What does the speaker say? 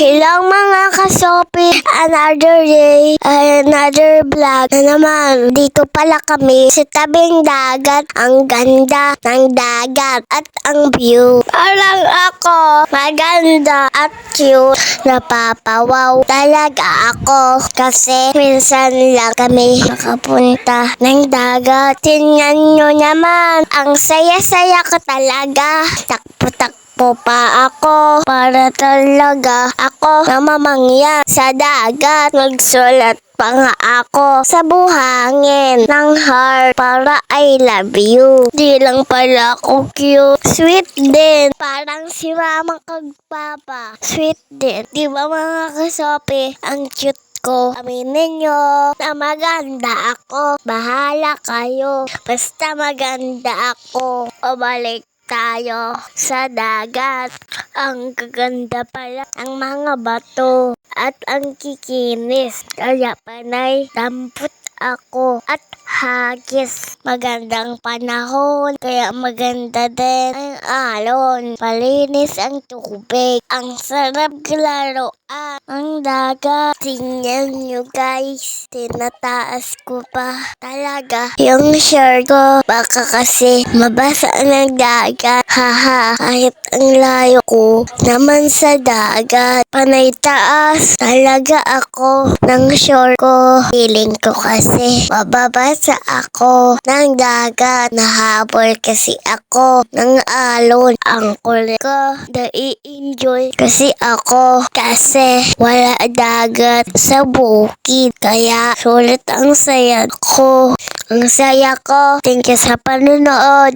Hello mga kasopi, another day, another vlog na naman. Dito pala kami sa tabing dagat, ang ganda ng dagat at ang view. Parang ako, maganda at cute, napapawaw talaga ako. Kasi minsan lang kami makapunta ng dagat. Tingnan nyo naman, ang saya-saya ko talaga. Takbo-takbo pa ako para talaga ako namamangyan sa dagat. Magsulat pa nga ako sa buhangin ng heart para I love you. Di lang pala ako cute, sweet din. Parang si mamang kagpapa. Sweet din. Di ba mga kasopi? Ang cute ko. Aminin nyo na maganda ako. Bahala kayo. Basta maganda ako. O balik tayo sa dagat. Ang gaganda pala ang mga bato at ang kikinis. Kaya panay dampot ako at hagis. Magandang panahon, kaya maganda din ang alon. Palinis ang tubig. Ang sarap laruan ang dagat. Tingnan nyo guys, tinataas ko pa talaga yung shirt ko. Baka kasi mabasa ng dagat. Haha, kahit ang layo ko naman sa dagat. Panay taas talaga ako ng short ko. Feeling ko kasi mababasa ako ng dagat. Nahabol kasi ako ng alon. Ang kulit ko nai-enjoy kasi ako. Kasi wala dagat sa bukid. Kaya sulit ang saya ko. Ang saya ko. Thank you sa panonood.